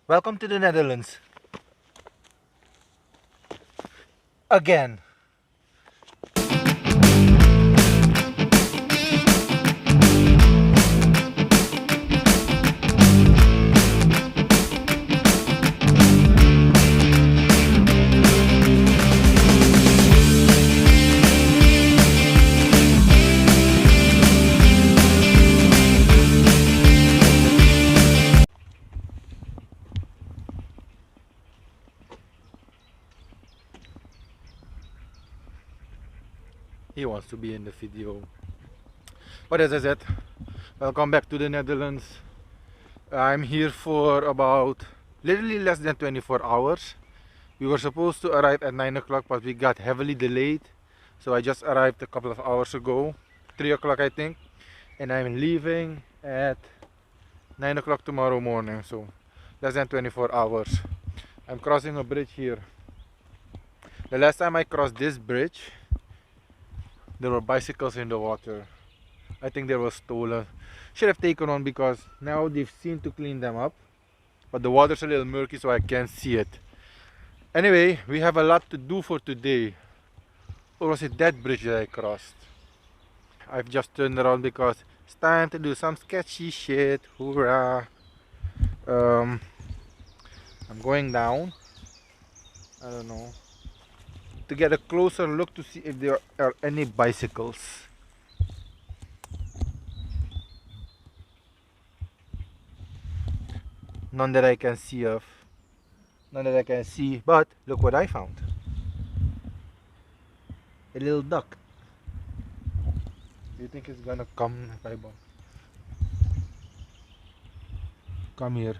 Welcome to the Netherlands. Again. He wants to be in the video. But as I said, welcome back to the Netherlands. I'm here for about literally less than 24 hours. We were supposed to arrive at 9 o'clock, but we got heavily delayed. So I just arrived a couple of hours ago, 3 o'clock I think. And I'm leaving at 9 o'clock tomorrow morning, so less than 24 hours. I'm crossing a bridge here. The last time I crossed this bridge, there were bicycles in the water. I think they were stolen. Should have taken one because now they've seen to clean them up. But the water's a little murky so I can't see it. Anyway, we have a lot to do for today. Or was it that bridge that I crossed? I've just turned around because it's time to do some sketchy shit. Hoorah! I'm going down. I don't know. To get a closer look to see if there are any bicycles. None that I can see of. None that I can see, but look what I found. A little duck. Do you think it's gonna come if I bump? Come here.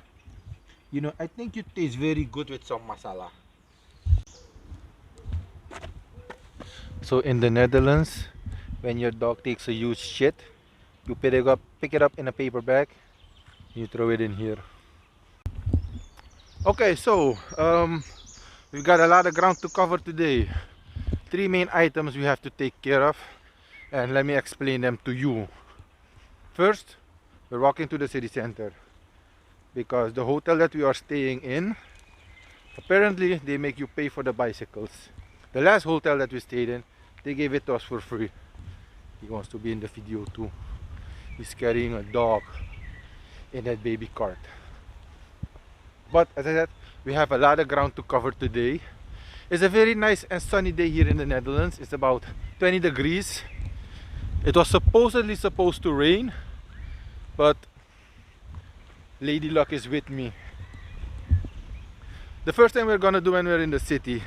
You know, I think you taste very good with some masala. So in the Netherlands, when your dog takes a huge shit, you pick it up in a paper bag, you throw it in here. Okay, so we've got a lot of ground to cover today. 3 main items we have to take care of, and let me explain them to you. First, we're walking to the city center because the hotel that we are staying in, apparently they make you pay for the bicycles. The last hotel that we stayed in, they gave it to us for free. He wants to be in the video too. He's carrying a dog in that baby cart. But as I said, we have a lot of ground to cover today. It's a very nice and sunny day here in the Netherlands. It's about 20 degrees. It was supposedly supposed to rain, but Lady Luck is with me. The first thing we're gonna do when we're in the city,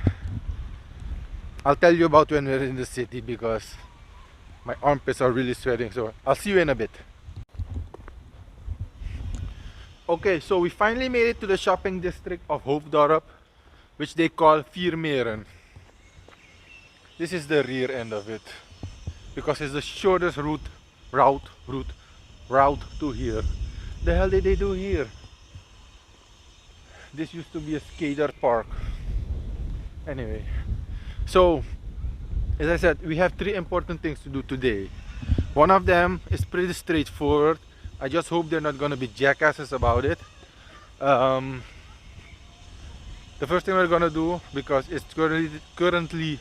I'll tell you about when we're in the city because my armpits are really sweating, so I'll see you in a bit. Okay, so we finally made it to the shopping district of Hoofddorp, which they call Viermeren. This is the rear end of it because it's the shortest route to here. The hell did they do here? This used to be a skater park. Anyway, so as I said, we have 3 important things to do today. One of them is pretty straightforward. I just hope they're not gonna be jackasses about it. The first thing we're gonna do, because it's currently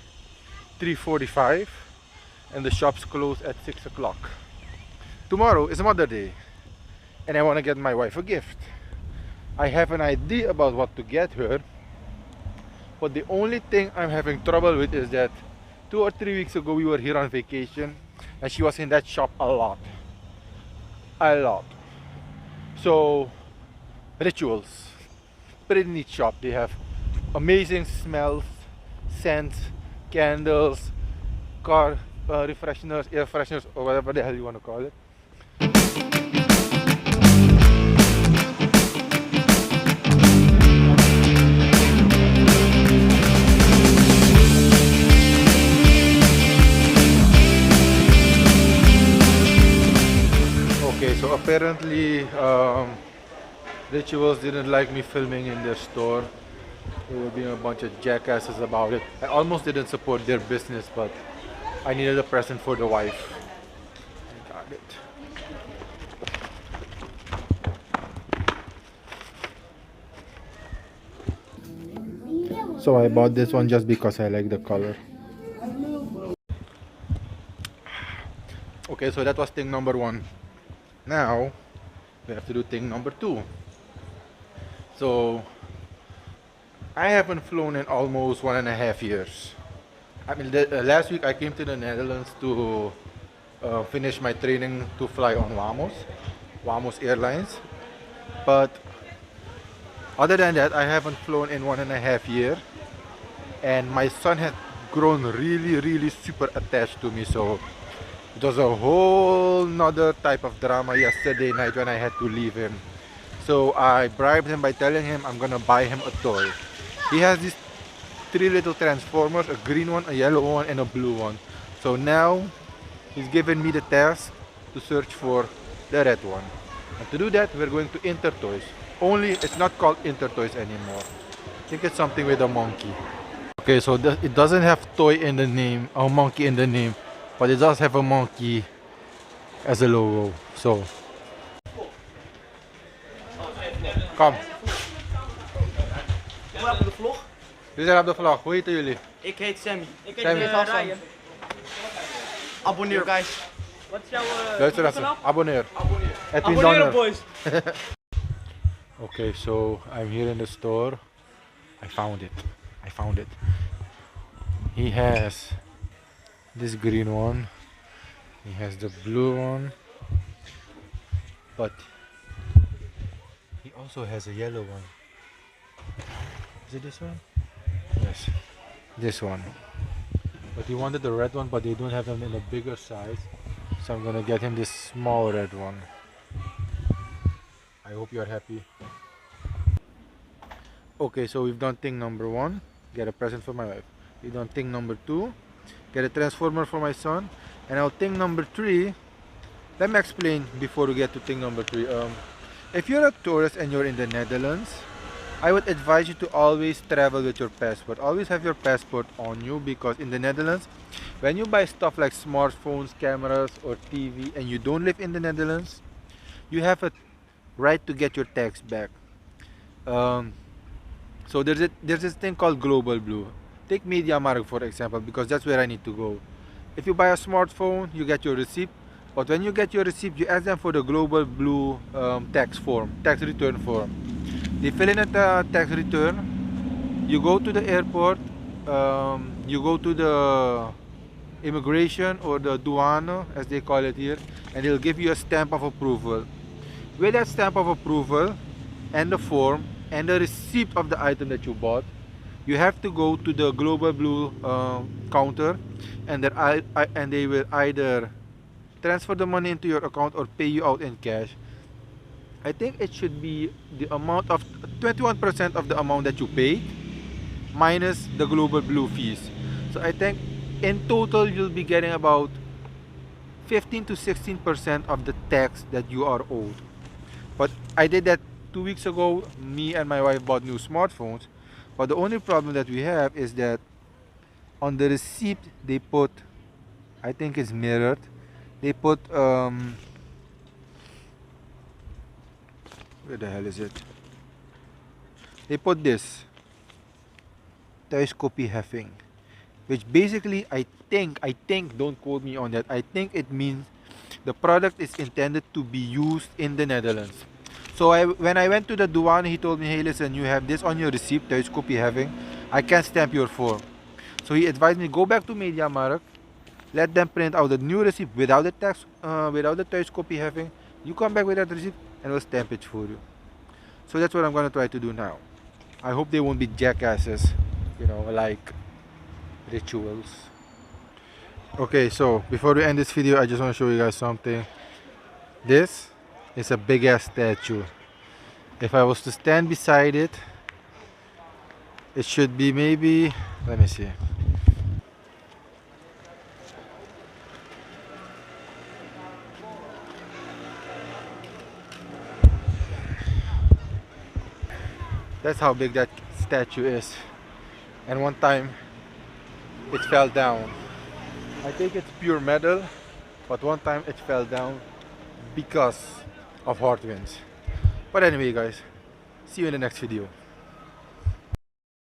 3:45 and the shops close at 6 o'clock. Tomorrow is Mother's Day and I want to get my wife a gift. I have an idea about what to get her, but the only thing I'm having trouble with is that 2 or 3 weeks ago we were here on vacation and she was in that shop a lot. So Rituals, pretty neat shop. They have amazing smells, scents, candles, car refresheners, air fresheners, or whatever the hell you want to call it. Okay, so apparently Rituals didn't like me filming in their store. They were being a bunch of jackasses about it. I almost didn't support their business, but I needed a present for the wife. I got it. So I bought this one just because I like the color. Okay, so that was thing number one. Now we have to do thing number two. So I haven't flown in almost 1.5 years. I mean, last week I came to the Netherlands to finish my training to fly on Wamos Airlines. But other than that, I haven't flown in 1.5 years, and my son had grown really, really super attached to me. So it was a whole nother type of drama yesterday night when I had to leave him. So I bribed him by telling him I'm gonna buy him a toy. He has these three little transformers, a green one, a yellow one, and a blue one. So now he's given me the task to search for the red one. And to do that, we're going to Intertoys. Only it's not called Intertoys anymore. I think it's something with a monkey. Okay, so it doesn't have toy in the name, or monkey in the name, but it does have a monkey as a logo. So, kom. We zijn op de vlog. Jullie zijn op de vlog. Hoe heten jullie? Ik heet Sammy. Ik heet Sammy. Ryan. Abonneer, guys. Wat is jouw Luister, abonneer. Edwin Abonneer Donner. op, boys. Okay, so I'm here in the store. I found it. He has this green one. He has the blue one. But he also has a yellow one. Is it this one? Yes, this one. But he wanted the red one, but they don't have them in a bigger size. So I'm gonna get him this small red one. I hope you're happy. Okay, so we've done thing number one, get a present for my wife. We've done thing number two, get a transformer for my son. And now thing number three, let me explain before we get to thing number three. If you're a tourist and you're in the Netherlands, I would advise you to always travel with your passport. Always have your passport on you, because in the Netherlands, when you buy stuff like smartphones, cameras, or TV, and you don't live in the Netherlands, you have a right to get your tax back. So there's this thing called Global Blue. Take MediaMarkt for example, because that's where I need to go. If you buy a smartphone, you get your receipt. But when you get your receipt, you ask them for the Global Blue tax return form. They fill in a tax return. You go to the airport. You go to the immigration or the douane, as they call it here, and they'll give you a stamp of approval. With that stamp of approval and the form and the receipt of the item that you bought, you have to go to the Global Blue counter, and they will either transfer the money into your account or pay you out in cash. I think it should be the amount of 21% of the amount that you pay minus the Global Blue fees. So I think in total you'll be getting about 15 to 16% of the tax that you are owed. But I did that 2 weeks ago. Me and my wife bought new smartphones, but the only problem that we have is that on the receipt they put, I think it's mirrored, they put where the hell is it? They put this thuiskoppieheffing, which basically I think, don't quote me on that, I think it means the product is intended to be used in the Netherlands. So when I went to the douane, he told me, hey listen, you have this on your receipt, thuiskoppieheffing, I can't stamp your form. So he advised me, go back to MediaMarkt, let them print out the new receipt without the tax, without the thuiskoppieheffing. You come back with that receipt and we'll stamp it for you. So that's what I'm gonna try to do now. I hope they won't be jackasses, like rituals. Okay, so before we end this video, I just want to show you guys something. This is a big ass statue. If I was to stand beside it, it should be maybe, let me see. That's how big that statue is. And one time it fell down. I think it's pure metal, but one time it fell down because of hard winds. But anyway guys, see you in the next video.